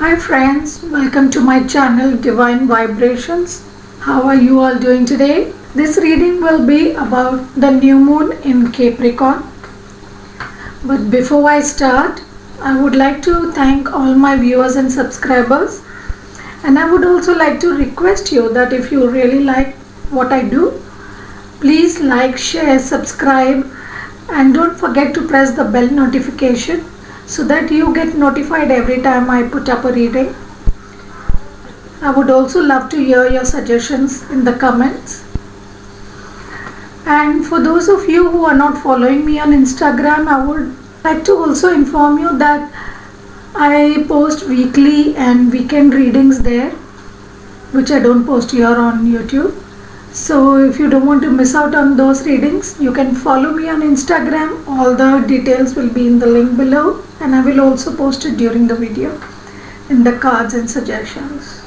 Hi friends, welcome to my channel Divine Vibrations. How are you all doing today? This reading will be about the new moon in Capricorn. But before I start, I would like to thank all my viewers and subscribers. And I would also like to request you that if you really like what I do, please like, share, subscribe, and don't forget to press the bell notification so that you get notified every time I put up a reading. I would also love to hear your suggestions in the comments. And for those of you who are not following me on Instagram, I would like to also inform you that I post weekly and weekend readings there, which I don't post here on YouTube. So if you don't want to miss out on those readings, you can follow me on Instagram. All the details will be in the link below, and I will also post it during the video in the cards and suggestions.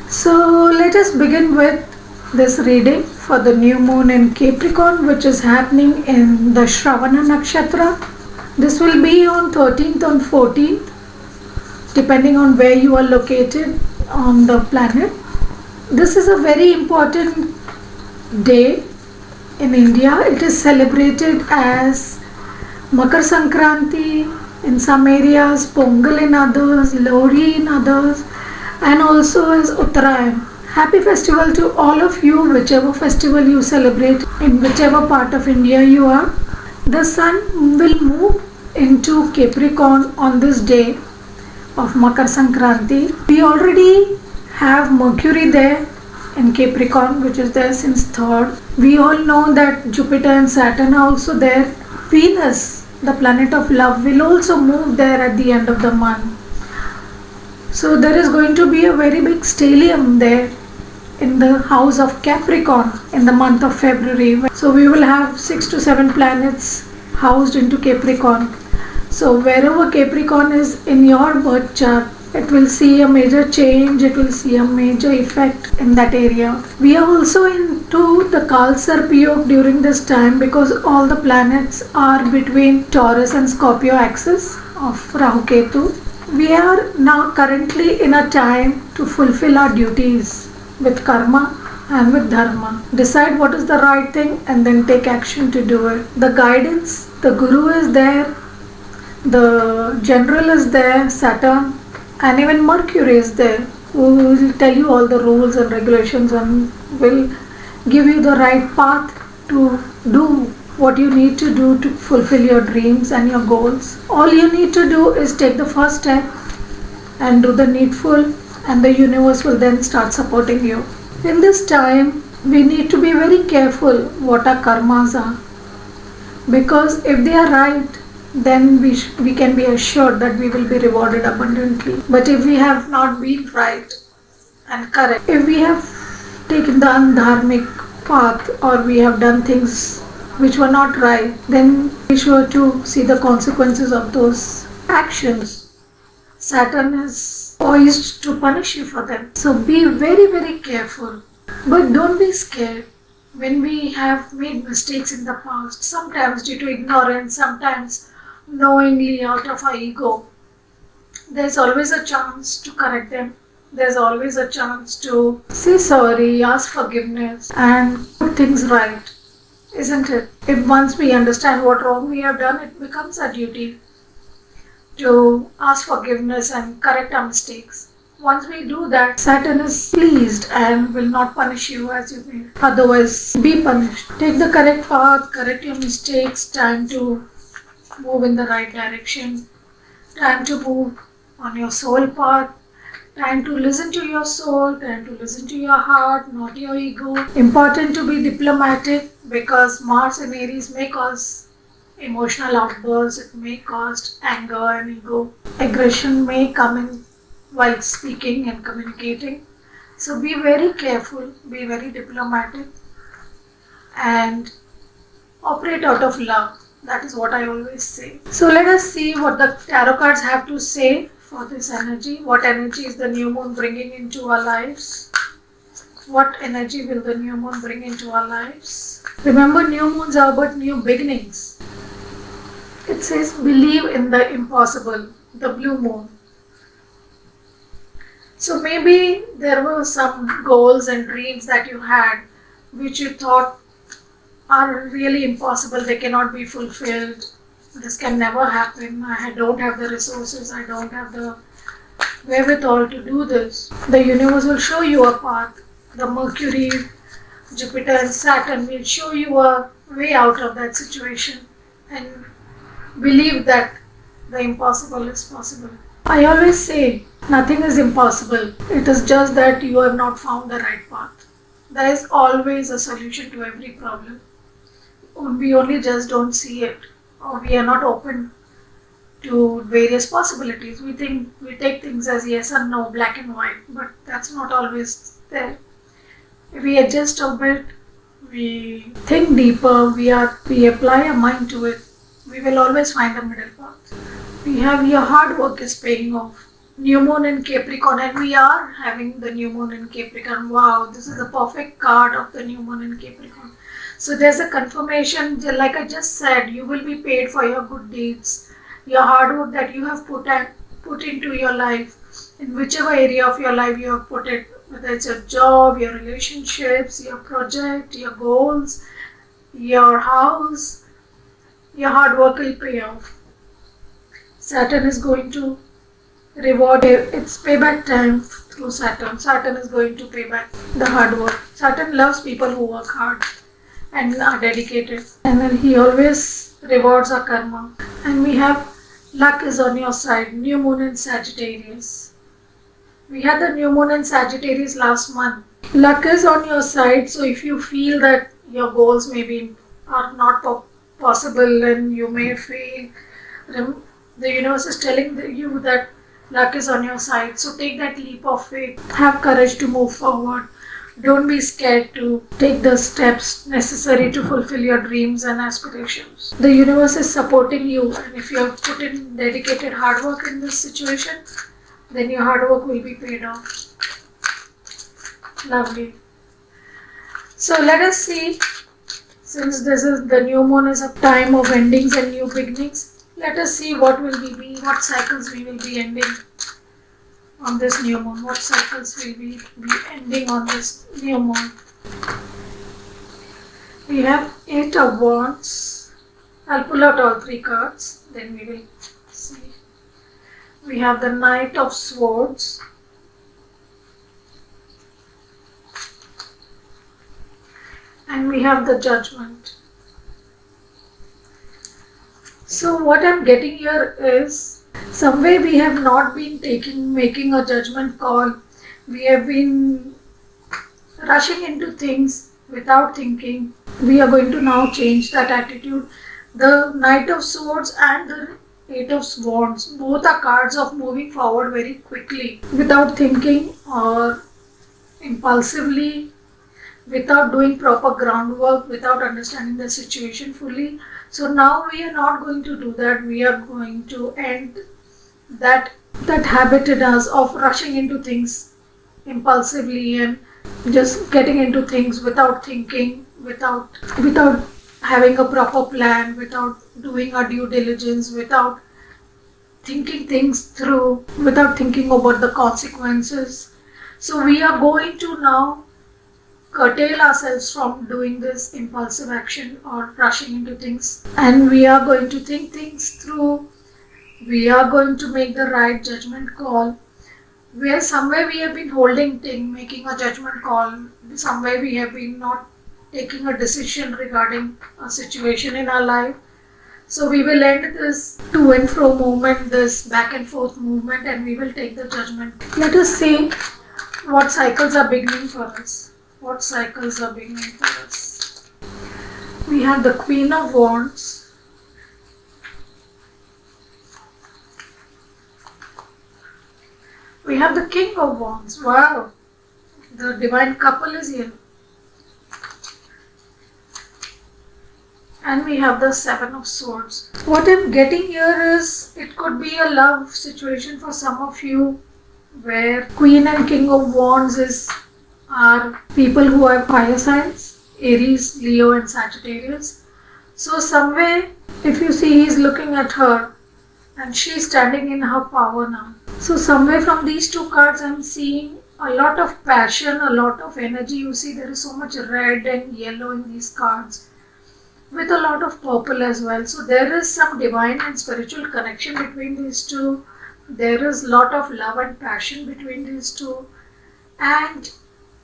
So let us begin with this reading for the new moon in Capricorn, which is happening in the Shravana Nakshatra. This will be on 13th and 14th, depending on where you are located on the planet. This is a very important day in India. It is celebrated as Makar Sankranti in some areas, Pongal in others, Lohri in others, and also as Uttarayan. Happy festival to all of you, whichever festival you celebrate, in whichever part of India you are. The sun will move into Capricorn on this day of Makar Sankranti. We already have Mercury there in Capricorn, which is there since 3rd. We all know that Jupiter and Saturn are also there. Venus, the planet of love, will also move there at the end of the month. So there is going to be a very big stellium there in the house of Capricorn in the month of February. So we will have 6 to 7 planets housed into Capricorn. So wherever Capricorn is in your birth chart, it will see a major change, it will see a major effect in that area. We are also into the Kalsarpa Yoga during this time because all the planets are between Taurus and Scorpio axis of Rahu Ketu. We are now currently in a time to fulfill our duties with karma and with dharma. Decide what is the right thing and then take action to do it. The guidance, the guru is there, the general is there, Saturn, and even Mercury is there, who will tell you all the rules and regulations and will give you the right path to do what you need to do to fulfill your dreams and your goals. All you need to do is take the first step and do the needful, and the universe will then start supporting you. In this time, we need to be very careful what our karmas are, because if they are right, then we can be assured that we will be rewarded abundantly. But if we have not been right and correct, if we have taken the undharmic path or we have done things which were not right, then be sure to see the consequences of those actions. Saturn is poised to punish you for them. So be very, very careful. But don't be scared. When we have made mistakes in the past, sometimes due to ignorance, sometimes knowingly out of our ego, there's always a chance to correct them. There's always a chance to say sorry, ask forgiveness, and put things right, isn't it? If once we understand what wrong we have done, it becomes our duty to ask forgiveness and correct our mistakes. Once we do that, Saturn is pleased and will not punish you as you may otherwise be punished. Take the correct path, correct your mistakes, time to move in the right direction, time to move on your soul path, time to listen to your soul, time to listen to your heart, not your ego. Important to be diplomatic because Mars in Aries may cause emotional outbursts, it may cause anger and ego. Aggression may come in while speaking and communicating. So be very careful, be very diplomatic, and operate out of love. That is what I always say. So let us see what the tarot cards have to say for this energy. What energy is the new moon bringing into our lives? What energy will the new moon bring into our lives? Remember, new moons are about new beginnings. It says believe in the impossible, the blue moon. So maybe there were some goals and dreams that you had which you thought are really impossible, they cannot be fulfilled, this can never happen, don't have the resources, I don't have the wherewithal to do this. The universe will show you a path. The Mercury, Jupiter, and Saturn will show you a way out of that situation, and believe that the impossible is possible. I always say nothing is impossible. It is just that you have not found the right path. There is always a solution to every problem. We only just don't see it, or we are not open to various possibilities. We take things as yes and no, black and white, but that's not always there. If we adjust a bit, we think deeper, we apply our mind to it, we will always find a middle path. We have your hard work is paying off. New moon in Capricorn, and we are having the new moon in Capricorn. Wow, this is the perfect card of the new moon in Capricorn. So there's a confirmation, like I just said, you will be paid for your good deeds, your hard work that you have put into your life, in whichever area of your life you have put it, whether it's your job, your relationships, your project, your goals, your house, your hard work will pay off. Saturn is going to reward its payback time through Saturn. Saturn is going to pay back the hard work. Saturn loves people who work hard and are dedicated, and then he always rewards our karma. And we have luck is on your side. New moon in Sagittarius. We had the new moon in Sagittarius last month. Luck is on your side, so if you feel that your goals maybe are not possible and you may fail, the universe is telling you that luck is on your side. So take that leap of faith. Have courage to move forward. Don't be scared to take the steps necessary to fulfill your dreams and aspirations. The universe is supporting you, and if you have put in dedicated hard work in this situation, then your hard work will be paid off. Lovely. So let us see, since this is the new moon is a time of endings and new beginnings, let us see what cycles we will be ending on this new moon. What cycles will we be ending on this new moon? We have 8 of Wands. I'll pull out all 3 cards, then we will see. We have the Knight of Swords. And we have the Judgment. So what I'm getting here is, some way we have not been making a judgment call. We have been rushing into things without thinking. We are going to now change that attitude. The Knight of Swords and the 8 of Wands, both are cards of moving forward very quickly, without thinking or impulsively, without doing proper groundwork, without understanding the situation fully. So now we are not going to do that. We are going to end that habit in us of rushing into things impulsively and just getting into things without thinking, without having a proper plan, without doing our due diligence, without thinking things through, without thinking about the consequences. So we are going to now curtail ourselves from doing this impulsive action or rushing into things, and we are going to think things through. We are going to make the right judgment call. Where somewhere we have been holding making a judgment call, somewhere we have been not taking a decision regarding a situation in our life. So we will end this to and fro movement, this back and forth movement, and we will take the judgment. Let us see what cycles are beginning for us. What cycles are beginning for us? We have the Queen of Wands. We have the King of Wands. Wow, the divine couple is here. And we have the 7 of Swords. What I'm getting here is, it could be a love situation for some of you, where Queen and King of Wands are people who have fire signs, Aries, Leo and Sagittarius. So some way, if you see, he's looking at her and she's standing in her power now. So somewhere from these two cards, I'm seeing a lot of passion, a lot of energy. You see, there is so much red and yellow in these cards, with a lot of purple as well. So there is some divine and spiritual connection between these two. There is a lot of love and passion between these two, and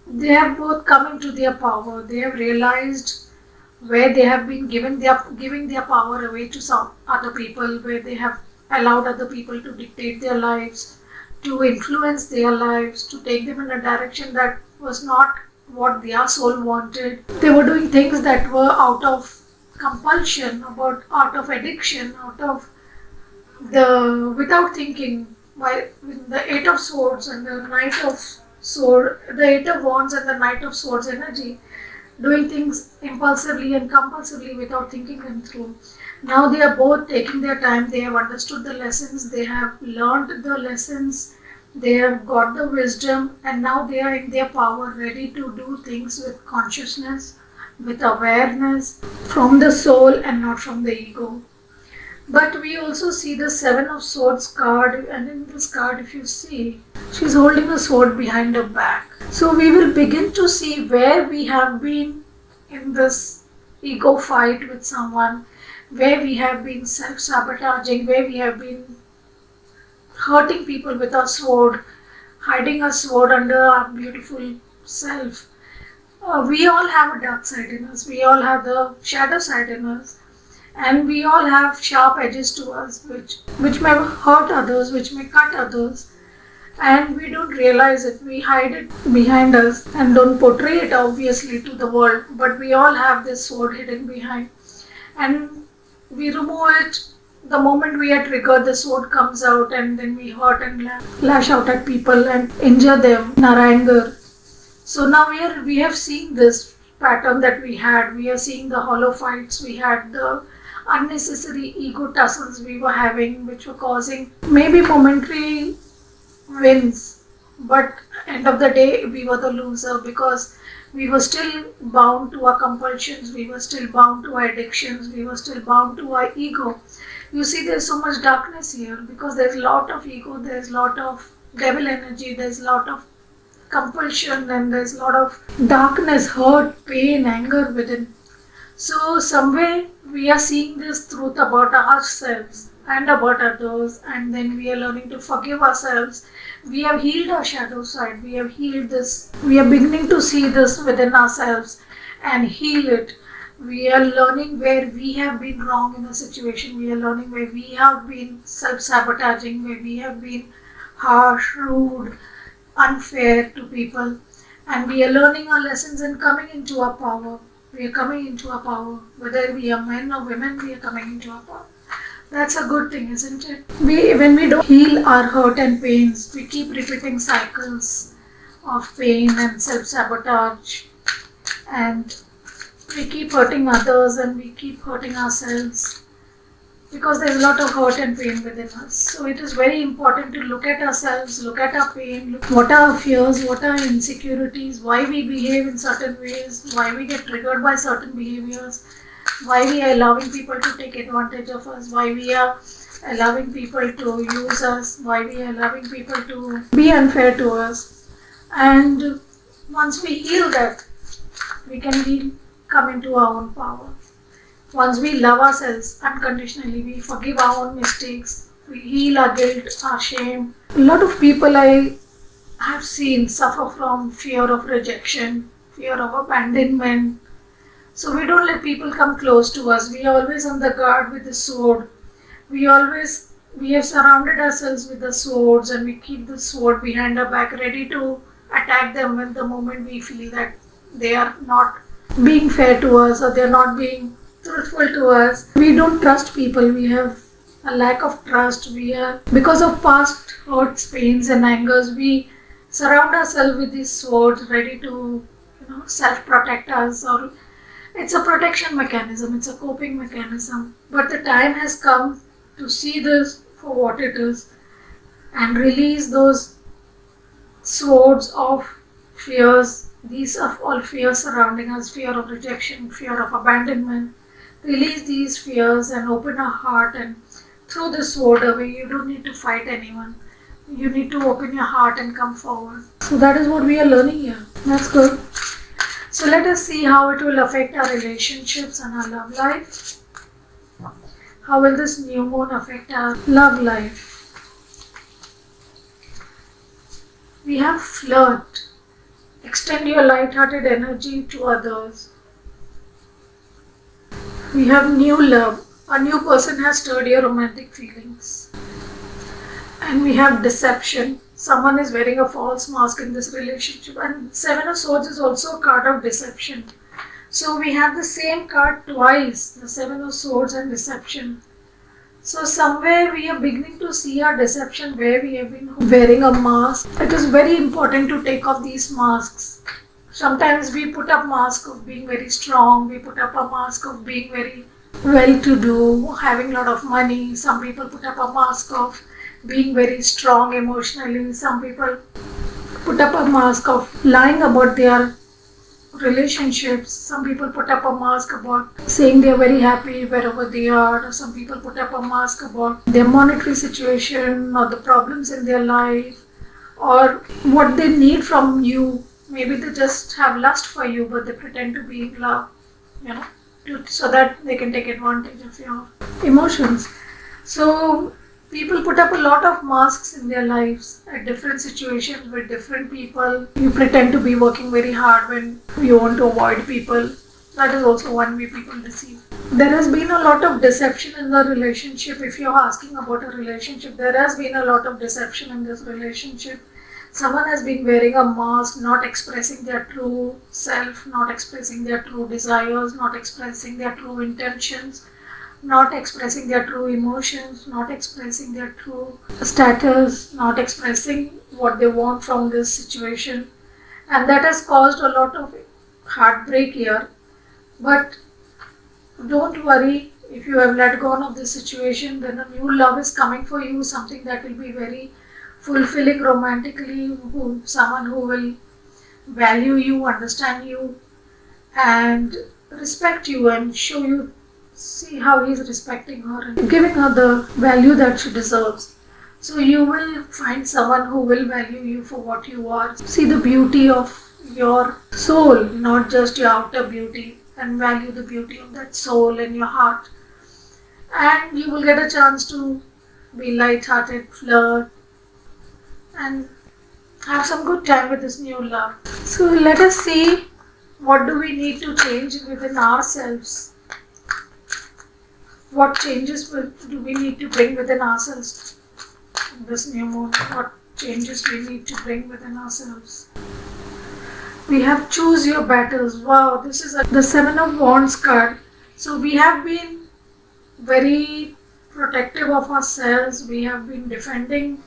they have both come into their power. They have realized where they have been giving their power away to some other people, where they have allowed other people to dictate their lives, to influence their lives, to take them in a direction that was not what their soul wanted. They were doing things that were out of compulsion, about out of addiction, out of the without thinking. By with the Eight of Swords and the Knight of Sword, the Eight of Wands and the Knight of Swords energy, doing things impulsively and compulsively without thinking them through. Now they are both taking their time, they have understood the lessons, they have learned the lessons, they have got the wisdom, and now they are in their power, ready to do things with consciousness, with awareness, from the soul and not from the ego. But we also see the Seven of Swords card, and in this card, if you see, she's holding a sword behind her back. So we will begin to see where we have been in this ego fight with someone, where we have been self sabotaging, where we have been hurting people with our sword, hiding our sword under our beautiful self. We all have a dark side in us, we all have the shadow side in us, and we all have sharp edges to us which may hurt others, which may cut others, and we don't realize it. We hide it behind us and don't portray it obviously to the world, but we all have this sword hidden behind, and we remove it the moment we are triggered. The sword comes out, and then we hurt and lash out at people and injure them in our anger. So now we have seen this pattern that we had. We are seeing the hollow fights we had, the unnecessary ego tussles we were having, which were causing maybe momentary wins, but end of the day we were the loser, because we were still bound to our compulsions, we were still bound to our addictions, we were still bound to our ego. You see, there's so much darkness here because there's a lot of ego, there's a lot of devil energy, there's a lot of compulsion, and there's a lot of darkness, hurt, pain, anger within. So somewhere we are seeing this truth about ourselves and about others, and then we are learning to forgive ourselves. We have healed our shadow side, we have healed this, we are beginning to see this within ourselves and heal it. We are learning where we have been wrong in a situation, we are learning where we have been self-sabotaging, where we have been harsh, rude, unfair to people, and we are learning our lessons and coming into our power. We are coming into our power. Whether we are men or women, we are coming into our power. That's a good thing, isn't it? When we don't heal our hurt and pains, we keep repeating cycles of pain and self-sabotage, and we keep hurting others and we keep hurting ourselves, because there's a lot of hurt and pain within us. So it is very important to look at ourselves, look at our pain, look what are our fears, what are our insecurities, why we behave in certain ways, why we get triggered by certain behaviors, why we are allowing people to take advantage of us, why we are allowing people to use us, why we are allowing people to be unfair to us. And once we heal that, we can come into our own power. Once we love ourselves unconditionally, we forgive our own mistakes, we heal our guilt, our shame. A lot of people I have seen suffer from fear of rejection, fear of abandonment. So we don't let people come close to us. We are always on the guard with the sword. We have surrounded ourselves with the swords, and we keep the sword behind our back, ready to attack them when the moment we feel that they are not being fair to us or they are not being truthful to us. We don't trust people. We have a lack of trust. Because of past hurts, pains, and angers, we surround ourselves with these swords, ready to, self-protect us. Or it's a protection mechanism. It's a coping mechanism. But the time has come to see this for what it is and release those swords of fears. These are all fears surrounding us: fear of rejection, fear of abandonment. Release these fears and open our heart and throw the sword away. You don't need to fight anyone. You need to open your heart and come forward. So that is what we are learning here. That's good. So let us see how it will affect our relationships and our love life. How will this new moon affect our love life? We have flirt. Extend your light-hearted energy to others. We have new love. A new person has stirred your romantic feelings. And we have deception. Someone is wearing a false mask in this relationship. And Seven of Swords is also a card of deception. So we have the same card twice. The Seven of Swords and deception. So somewhere we are beginning to see our deception where we have been wearing a mask. It is very important to take off these masks. Sometimes we put up mask of being very strong. We put up a mask of being very well-to-do, having a lot of money. Some people put up a mask of being very strong emotionally. Some people put up a mask of lying about their relationships. Some people put up a mask about saying they are very happy wherever they are. Some people put up a mask about their monetary situation or the problems in their life or what they need from you. Maybe they just have lust for you, but they pretend to be in love, so that they can take advantage of your emotions. So people put up a lot of masks in their lives at different situations with different people. You pretend to be working very hard when you want to avoid people. That is also one way people deceive. There has been a lot of deception in the relationship. If you're asking about a relationship, there has been a lot of deception in this relationship. Someone has been wearing a mask, not expressing their true self, not expressing their true desires, not expressing their true intentions, not expressing their true emotions, not expressing their true status, not expressing what they want from this situation. And that has caused a lot of heartbreak here. But don't worry, if you have let go of this situation, then a new love is coming for you, something that will be very fulfilling romantically, someone who will value you, understand you, and respect you and show you. See how he's respecting her and giving her the value that she deserves. So you will find someone who will value you for what you are. See the beauty of your soul, not just your outer beauty, and value the beauty of that soul in your heart. And you will get a chance to be light-hearted, flirt, and have some good time with this new love. So let us see what do we need to change within ourselves. What changes do we need to bring within ourselves in this new moon? What changes we need to bring within ourselves? We have choose your battles. Wow, this is the Seven of Wands card. So we have been very protective of ourselves. We have been defending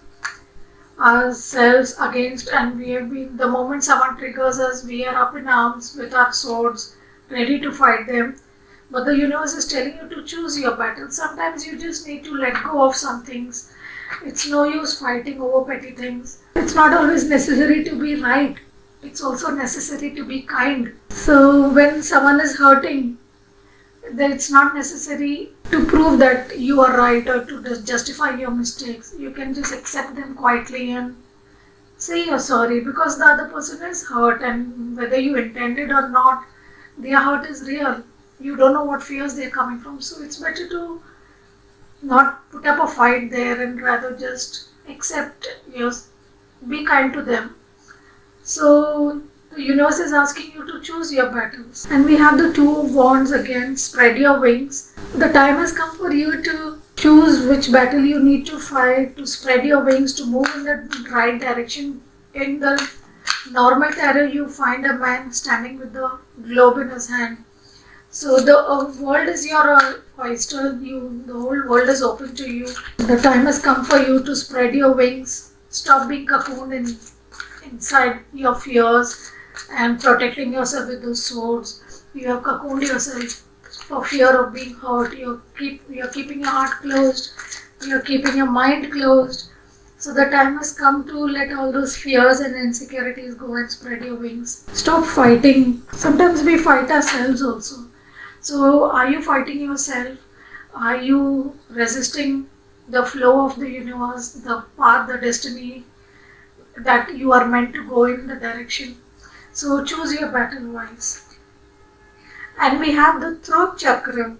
ourselves against, and we have been, the moment someone triggers us, we are up in arms with our swords, ready to fight them. But the universe is telling you to choose your battles. Sometimes you just need to let go of some things. It's no use fighting over petty things. It's not always necessary to be right. It's also necessary to be kind. So when someone is hurting, then it's not necessary to prove that you are right or to justify your mistakes. You can just accept them quietly and say you're sorry, because the other person is hurt, and whether you intended or not, their hurt is real. You don't know what fears they're coming from. So it's better to not put up a fight there and rather just accept, be kind to them. So the universe is asking you to choose your battles. And we have the Two of Wands again, spread your wings. The time has come for you to choose which battle you need to fight, to spread your wings, to move in the right direction. In the normal tarot, you find a man standing with the globe in his hand. So the world is your oyster. The whole world is open to you. The time has come for you to spread your wings. Stop being cocooned inside your fears and protecting yourself with those swords. You have cocooned yourself for fear of being hurt. You're keeping your heart closed. You're keeping your mind closed. So the time has come to let all those fears and insecurities go and spread your wings. Stop fighting. Sometimes we fight ourselves also. So are you fighting yourself? Are you resisting the flow of the universe, the path, the destiny that you are meant to go in the direction. So choose your battle wise. And we have the throat chakra.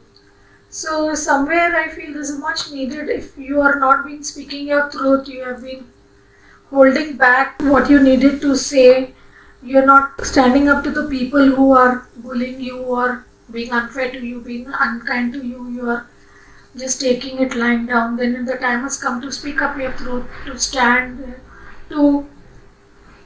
So somewhere I feel this is much needed. If you are not been speaking your truth, you have been holding back what you needed to say. You're not standing up to the people who are bullying you or being unfair to you, being unkind to you. You are just taking it lying down. Then the time has come to speak up your truth, to stand, to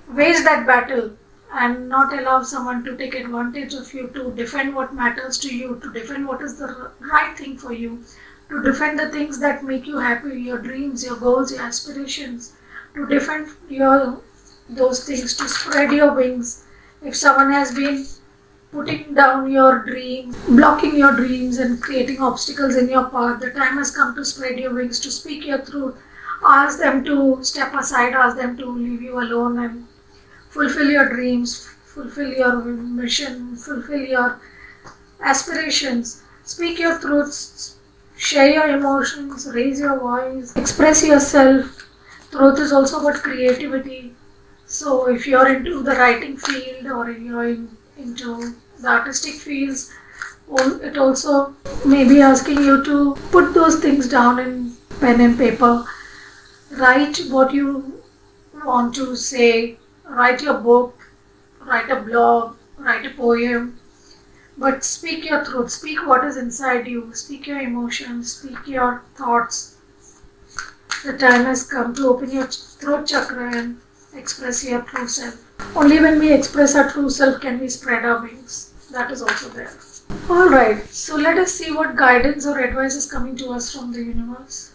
wage that battle and not allow someone to take advantage of you, to defend what matters to you, to defend what is the right thing for you, to defend the things that make you happy, your dreams, your goals, your aspirations, to defend your those things, to spread your wings. If someone has been putting down your dreams, blocking your dreams and creating obstacles in your path, the time has come to spread your wings, to speak your truth. Ask them to step aside, ask them to leave you alone and fulfill your dreams, fulfill your mission, fulfill your aspirations. Speak your truths, share your emotions, raise your voice, express yourself. Truth is also about creativity. So if you're into the writing field or into the artistic fields, it also may be asking you to put those things down in pen and paper. Write what you want to say, write your book, write a blog, write a poem, but speak your truth, speak what is inside you, speak your emotions, speak your thoughts. The time has come to open your throat chakra and express your true self. Only when we express our true self can we spread our wings. That is also there. Alright, so let us see what guidance or advice is coming to us from the universe.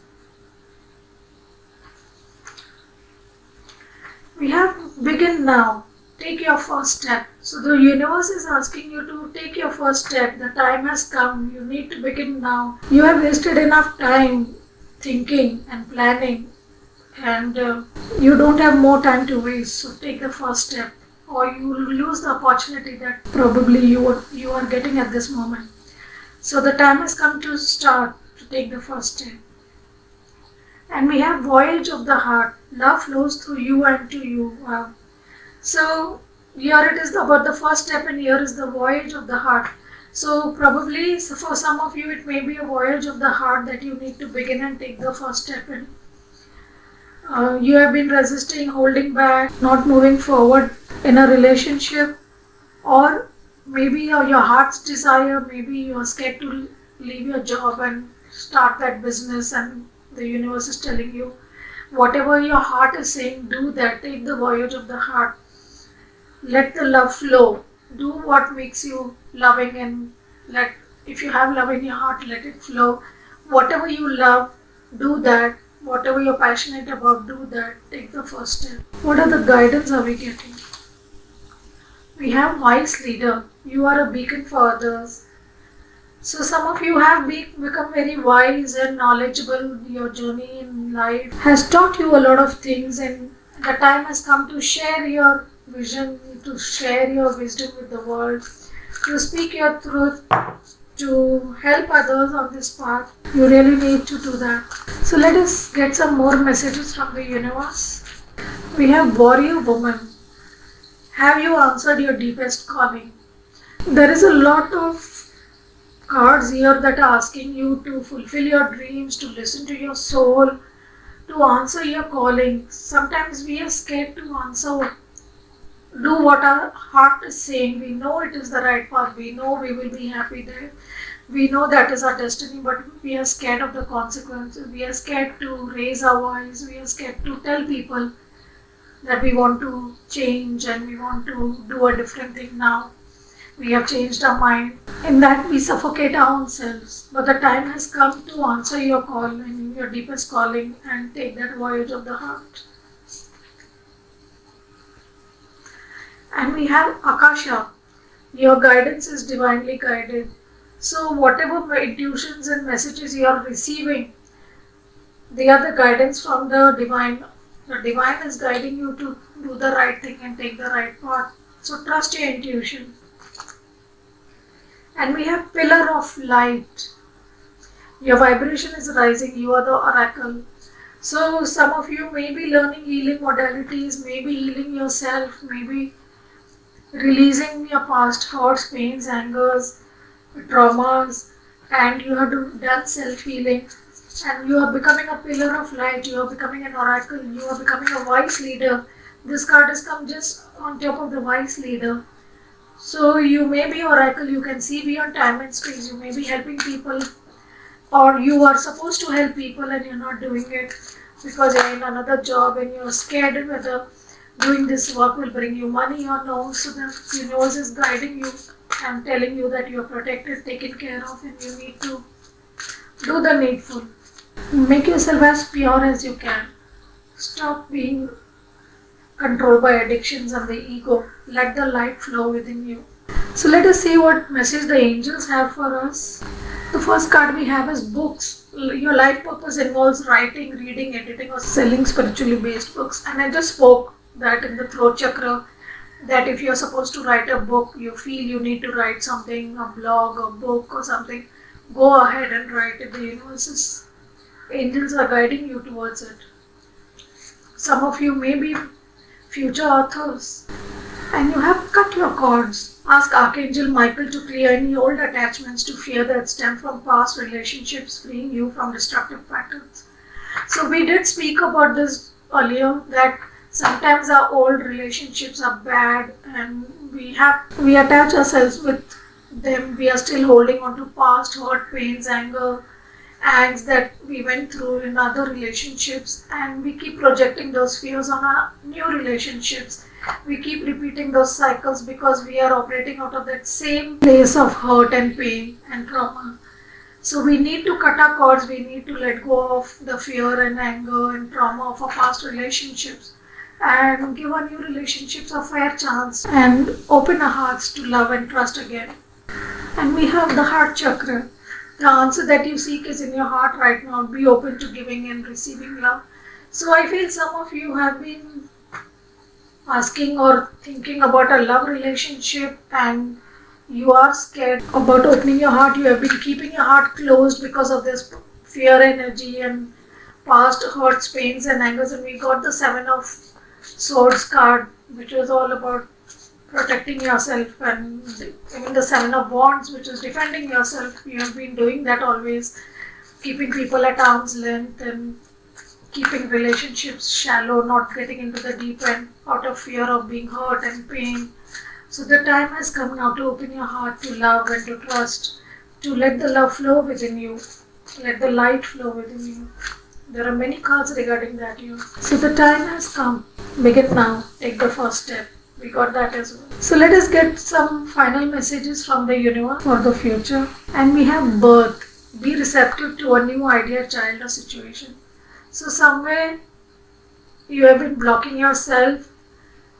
We have begin now. Take your first step. So the universe is asking you to take your first step. The time has come. You need to begin now. You have wasted enough time thinking and planning, and you don't have more time to waste. So take the first step, or you will lose the opportunity that probably you are getting at this moment. So the time has come to start to take the first step. And we have voyage of the heart. Love flows through you and to you. Wow. So here it is about the first step, and here is the voyage of the heart. So probably for some of you it may be a voyage of the heart that you need to begin and take the first step in. You have been resisting, holding back, not moving forward in a relationship, or maybe your heart's desire, maybe you are scared to leave your job and start that business, and the universe is telling you whatever your heart is saying, do that. Take the voyage of the heart. Let the love flow. Do what makes you loving, and if you have love in your heart, let it flow. Whatever you love, do that. Whatever you're passionate about, do that. Take the first step. What are the guidance are we getting? We have wise leader. You are a beacon for others. So some of you have become very wise and knowledgeable. Your journey in life has taught you a lot of things, and the time has come to share your vision, to share your wisdom with the world, to speak your truth, to help others on this path. You really need to do that. So let us get some more messages from the universe. We have warrior woman. Have you answered your deepest calling? There is a lot of cards here that are asking you to fulfill your dreams, to listen to your soul, to answer your calling. Sometimes we are scared to answer, do what our heart is saying. We know it is the right path. We know we will be happy there. We know that is our destiny, but we are scared of the consequences. We are scared to raise our voice. We are scared to tell people that we want to change and we want to do a different thing now. We have changed our mind. In that we suffocate our own selves. But the time has come to answer your call and your deepest calling and take that voyage of the heart. And we have Akasha. Your guidance is divinely guided. So whatever intuitions and messages you are receiving, they are the guidance from the divine. The divine is guiding you to do the right thing and take the right path. So trust your intuition. And we have pillar of light. Your vibration is rising. You are the oracle. So some of you may be learning healing modalities, maybe healing yourself, maybe releasing your past hurts, pains, angers, traumas, and you have done self healing, and you are becoming a pillar of light. You are becoming an oracle. You are becoming a wise leader. This card has come just on top of the wise leader. So you may be oracle. You can see beyond time and space. You may be helping people, or you are supposed to help people and you're not doing it because you're in another job and you're scared whether doing this work will bring you money or no. So the universe is guiding you and telling you that you're protected, taken care of, and you need to do the needful. Make yourself as pure as you can. Stop being controlled by addictions and the ego. Let the light flow within you. So let us see what message the angels have for us. The first card we have is books. Your life purpose involves writing, reading, editing, or selling spiritually based books. And I just spoke that in the throat chakra, that if you're supposed to write a book, you feel you need to write something, a blog, a book, or something, go ahead and write it. The universe's angels are guiding you towards it. Some of you may be future authors and you have cut your cords. Ask Archangel Michael to clear any old attachments to fear that stem from past relationships, freeing you from destructive patterns. So we did speak about this earlier, that sometimes our old relationships are bad and we attach ourselves with them. We are still holding on to past hurt, pains, anger, angst that we went through in other relationships, and we keep projecting those fears on our new relationships. We keep repeating those cycles because we are operating out of that same place of hurt and pain and trauma. So we need to cut our cords, we need to let go of the fear and anger and trauma of our past relationships and give our new relationships a fair chance and open our hearts to love and trust again. And we have the heart chakra. The answer that you seek is in your heart right now. Be open to giving and receiving love. So I feel some of you have been asking or thinking about a love relationship and you are scared about opening your heart. You have been keeping your heart closed because of this fear energy and past hurts, pains and angers. And we got the 7 of Swords card, which was all about protecting yourself, and even the 7 of Wands, which is defending yourself. You have been doing that always, keeping people at arm's length and keeping relationships shallow, not getting into the deep end out of fear of being hurt and pain. So the time has come now to open your heart to love and to trust, to let the love flow within you, let the light flow within you. There are many cards regarding that here. So the time has come. Begin now. Take the first step. We got that as well. So let us get some final messages from the universe for the future. And we have birth. Be receptive to a new idea, child, or situation. So somewhere you have been blocking yourself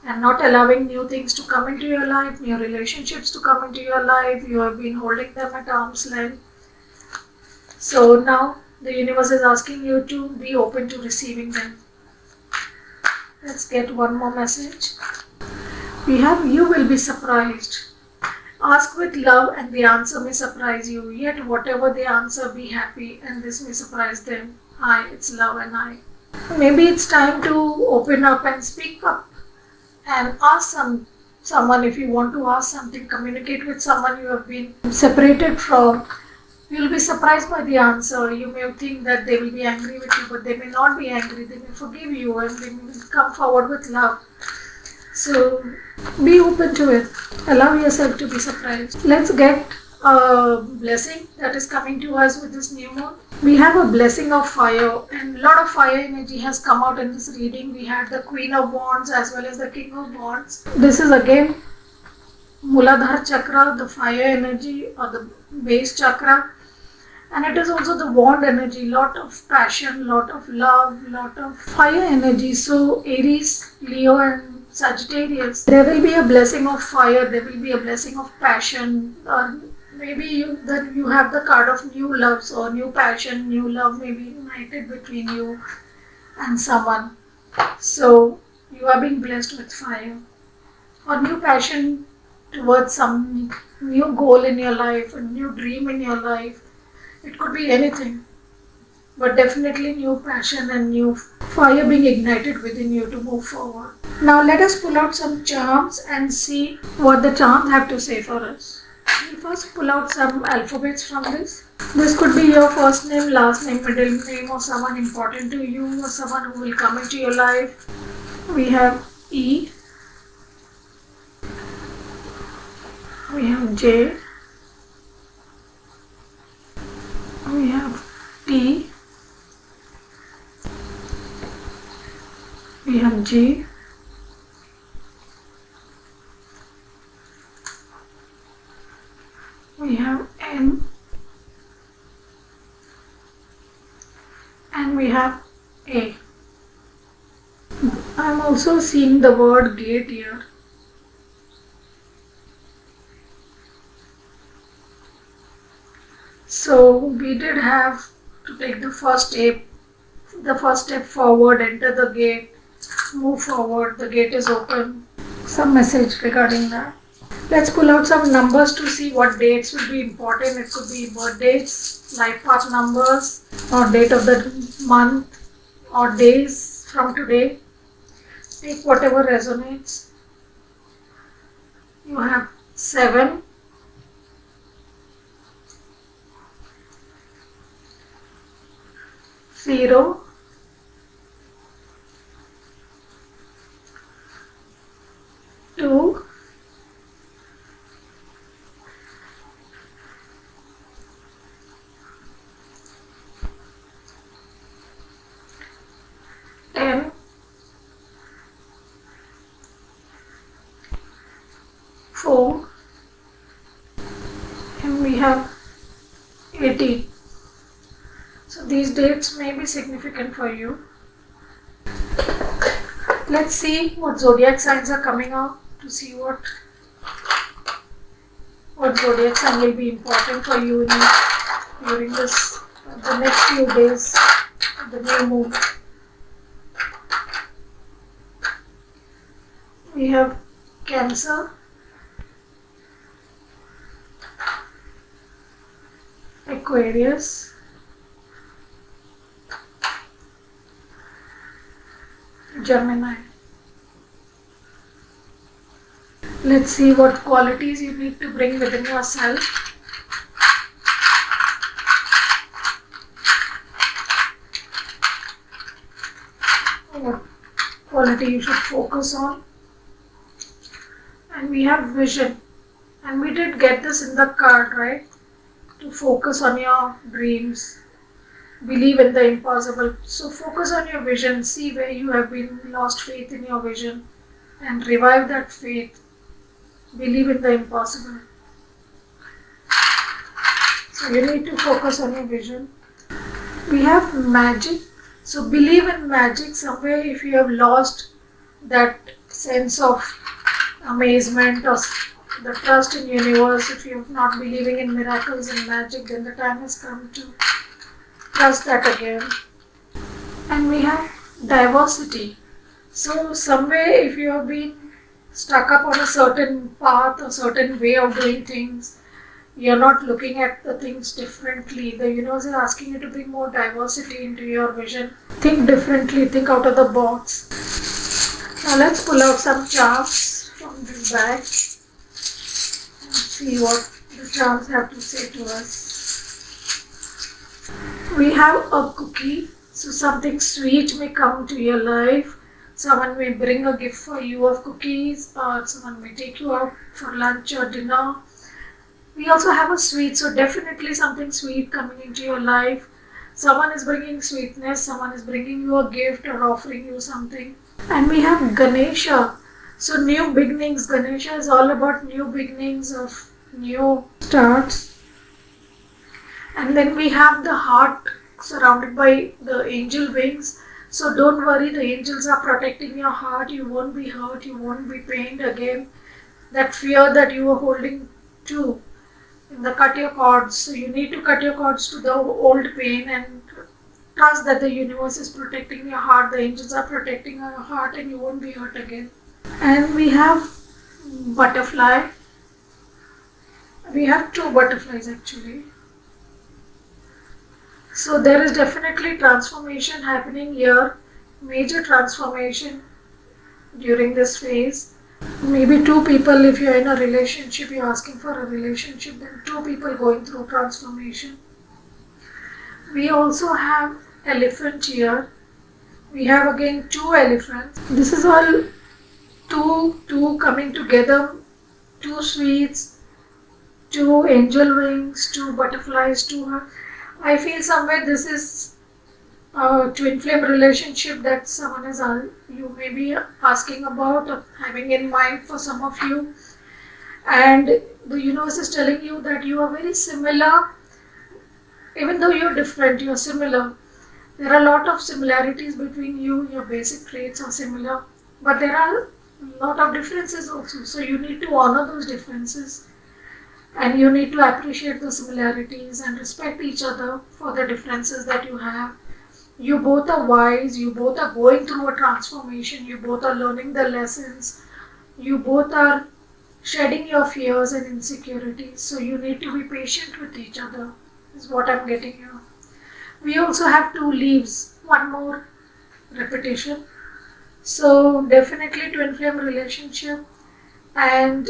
and not allowing new things to come into your life, new relationships to come into your life. You have been holding them at arm's length. So now the universe is asking you to be open to receiving them. Let's get one more message. We have, you will be surprised. Ask with love and the answer may surprise you. Yet whatever the answer, be happy and this may surprise them. Hi, it's love and I. Maybe it's time to open up and speak up and ask someone if you want to ask something. Communicate with someone you have been separated from. You will be surprised by the answer. You may think that they will be angry with you, but they may not be angry. They may forgive you and they may come forward with love. So be open to it. Allow yourself to be surprised. Let's get a blessing that is coming to us with this new moon. We have a blessing of fire, and a lot of fire energy has come out in this reading. We had the Queen of Wands as well as the King of Wands. This is again Muladhara chakra, the fire energy or the base chakra. And it is also the wand energy, lot of passion, lot of love, lot of fire energy. So Aries, Leo and Sagittarius, there will be a blessing of fire, there will be a blessing of passion. Or maybe you have the card of new loves or new passion, new love may be united between you and someone. So you are being blessed with fire. Or new passion towards some new goal in your life, a new dream in your life. It could be anything, but definitely new passion and new fire being ignited within you to move forward. Now let us pull out some charms and see what the charms have to say for us. We'll first pull out some alphabets from this. This could be your first name, last name, middle name, or someone important to you, or someone who will come into your life. We have E, we have J, we have T, we have G, we have N, and we have A. I'm also seeing the word gate here. So we did have to take the first step forward, enter the gate, move forward, the gate is open. Some message regarding that. Let's pull out some numbers to see what dates will be important. It could be birth dates, life path numbers, or date of the month, or days from today. Take whatever resonates. You have 7, 0, 2, 10, 4, and we have 18. So these dates may be significant for you. Let's see what zodiac signs are coming out to see what zodiac sign will be important for you during the next few days of the new moon. We have Cancer, Aquarius, Gemini. Let's see what qualities you need to bring within yourself. What quality you should focus on. And we have vision. And we did get this in the card, right? To focus on your dreams. Believe in the impossible. So focus on your vision. See where you have been lost faith in your vision. And revive that faith. Believe in the impossible. So you need to focus on your vision. We have magic. So believe in magic. Somewhere if you have lost that sense of amazement or the trust in universe, if you're not believing in miracles and magic, then the time has come to trust that again. And we have diversity. So somewhere if you have been stuck up on a certain path, a certain way of doing things, you're not looking at the things differently. The universe is asking you to bring more diversity into your vision. Think differently, think out of the box. Now let's pull out some charms from this bag and see what the charms have to say to us. We have a cookie, so something sweet may come to your life. Someone may bring a gift for you of cookies, or someone may take you out for lunch or dinner. We also have a sweet, so definitely something sweet coming into your life. Someone is bringing sweetness, someone is bringing you a gift or offering you something. And we have Ganesha. So new beginnings. Ganesha is all about new beginnings of new starts. And then we have the heart surrounded by the angel wings. So don't worry, the angels are protecting your heart. You won't be hurt, you won't be pained again. That fear that you were holding to in the cut your cords. So you need to cut your cords to the old pain and trust that the universe is protecting your heart. The angels are protecting your heart and you won't be hurt again. And we have butterfly. We have 2 butterflies actually. So there is definitely transformation happening here, major transformation during this phase. Maybe two people, if you're in a relationship, you're asking for a relationship, then two people going through transformation. We also have elephant here. We have again two elephants. This is all two coming together, two sweets, two angel wings, two butterflies, two. I feel somewhere this is a twin flame relationship that someone is you may be asking about or having in mind for some of you, and the universe is telling you that you are very similar. Even though you're different, you're similar. There are a lot of similarities between you. Your basic traits are similar, but there are a lot of differences also. So you need to honor those differences, and you need to appreciate the similarities and respect each other for the differences that you have. You both are wise, you both are going through a transformation, you both are learning the lessons, you both are shedding your fears and insecurities. So you need to be patient with each other, is what I'm getting here. We also have two leaves, one more repetition. So definitely twin flame relationship, and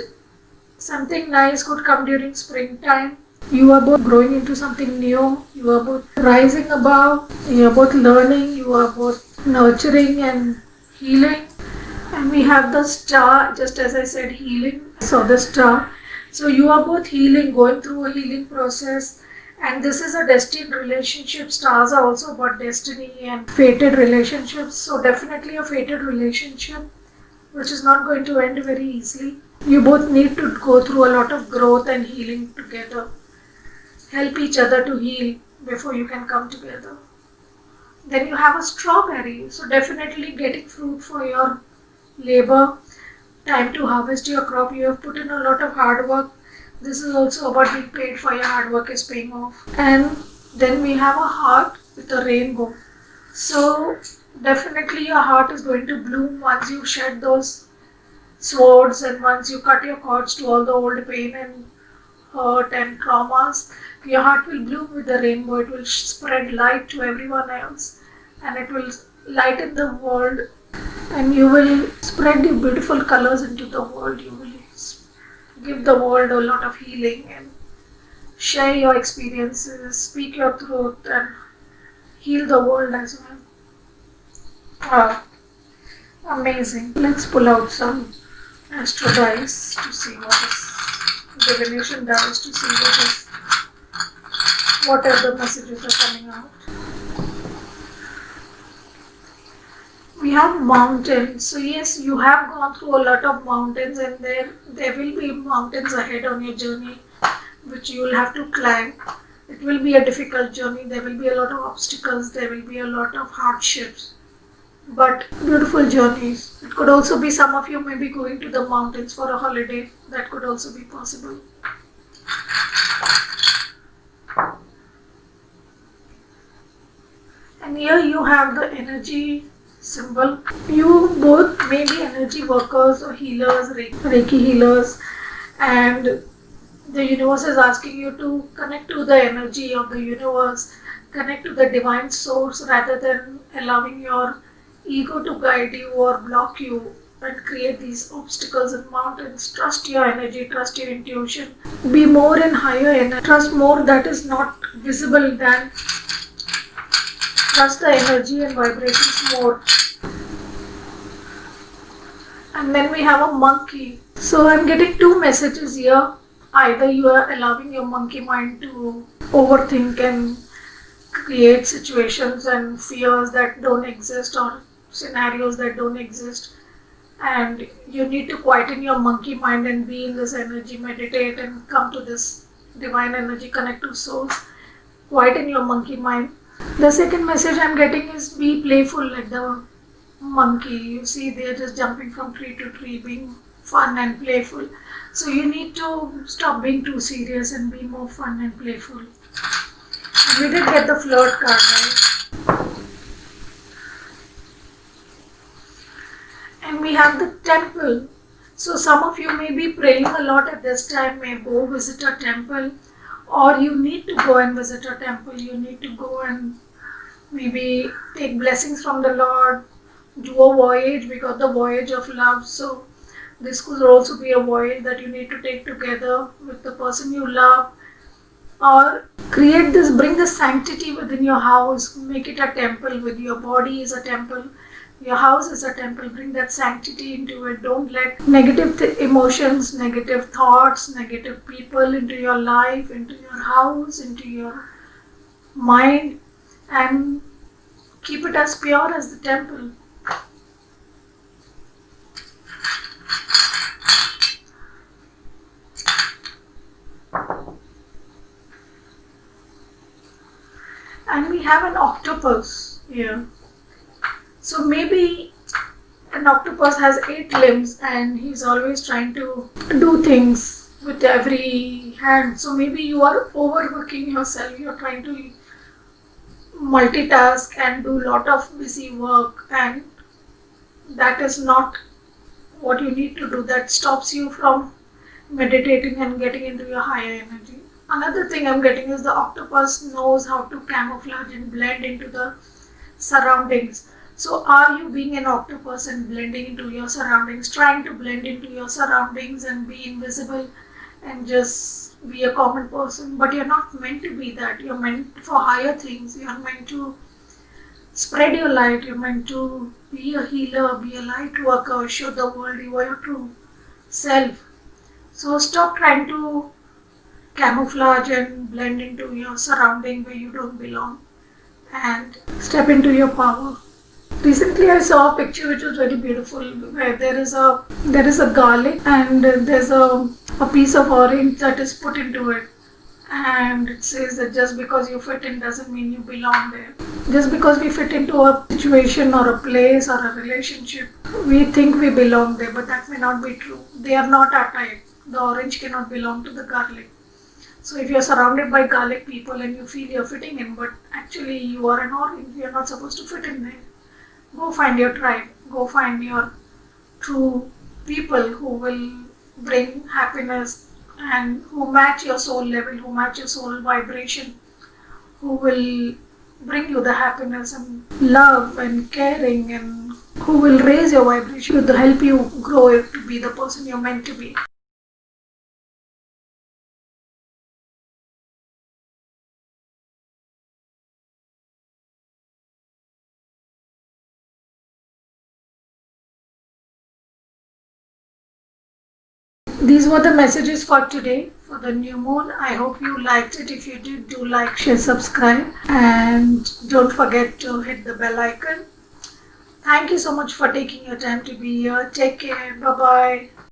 something nice could come during springtime. You are both growing into something new. You are both rising above. You are both learning. You are both nurturing and healing. And we have the star, just as I said, healing. So the star. So you are both healing, going through a healing process. And this is a destined relationship. Stars are also about destiny and fated relationships. So definitely a fated relationship, which is not going to end very easily. You both need to go through a lot of growth and healing together. Help each other to heal before you can come together. Then you have a strawberry. So definitely getting fruit for your labor. Time to harvest your crop. You have put in a lot of hard work. This is also about being paid for your hard work is paying off. And then we have a heart with a rainbow. So definitely your heart is going to bloom once you shed those swords and once you cut your cords to all the old pain and hurt and traumas. Your heart will bloom with the rainbow. It will spread light to everyone else, and it will lighten the world, and you will spread the beautiful colors into the world. You will give the world a lot of healing and share your experiences, speak your truth, and heal the world as well. Wow, amazing. Let's pull out some astro dice to see what is divination dice to see what are the messages are coming out. We have mountains. So yes, you have gone through a lot of mountains, and there will be mountains ahead on your journey which you will have to climb. It will be a difficult journey. There will be a lot of obstacles. There will be a lot of hardships. But beautiful journeys. It could also be some of you may be going to the mountains for a holiday. That could also be possible. And here you have the energy symbol. You both may be energy workers or healers, Reiki healers, and the universe is asking you to connect to the energy of the universe, connect to the divine source rather than allowing your ego to guide you or block you and create these obstacles and mountains. Trust your energy, trust your intuition. Be more in higher energy. Trust more that is not visible than trust the energy and vibrations more. And then we have a monkey. So I'm getting two messages here. Either you are allowing your monkey mind to overthink and create situations and fears that don't exist or scenarios that don't exist, and you need to quieten your monkey mind and be in this energy, meditate and come to this divine energy, connect to source, quieten your monkey mind. The second message I'm getting is be playful like the monkey. You see they're just jumping from tree to tree, being fun and playful. So you need to stop being too serious and be more fun and playful. And we did get the flirt card, right? And we have the temple. So some of you may be praying a lot at this time, may go visit a temple, or you need to go and visit a temple, you need to go and maybe take blessings from the Lord, do a voyage. We got the voyage of love, so this could also be a voyage that you need to take together with the person you love, or create this, bring the sanctity within your house, make it a temple. With your body is a temple, your house is a temple. Bring that sanctity into it. Don't let negative emotions, negative thoughts, negative people into your life, into your house, into your mind, and keep it as pure as the temple. And we have an octopus here. So maybe an octopus has 8 limbs and he's always trying to do things with every hand. So maybe you are overworking yourself. You're trying to multitask and do a lot of busy work, and that is not what you need to do. That stops you from meditating and getting into your higher energy. Another thing I'm getting is the octopus knows how to camouflage and blend into the surroundings. So are you being an octopus and blending into your surroundings, trying to blend into your surroundings and be invisible and just be a common person? But you're not meant to be that. You're meant for higher things. You're meant to spread your light. You're meant to be a healer, be a light worker, show the world you are your true self. So stop trying to camouflage and blend into your surrounding where you don't belong, and step into your power. Recently I saw a picture which was very beautiful, where there is a garlic and there's a piece of orange that is put into it, and it says that just because you fit in doesn't mean you belong there. Just because we fit into a situation or a place or a relationship, we think we belong there, but that may not be true. They are not our type. The orange cannot belong to the garlic. So if you're surrounded by garlic people and you feel you're fitting in, but actually you are an orange, you're not supposed to fit in there. Go find your tribe. Go find your true people who will bring happiness and who match your soul level, who match your soul vibration, who will bring you the happiness and love and caring, and who will raise your vibration to help you grow to be the person you're meant to be. These were the messages for today for the new moon. I hope you liked it. If you did, do like, share, subscribe, and don't forget to hit the bell icon. Thank you so much for taking your time to be here. Take care. Bye bye.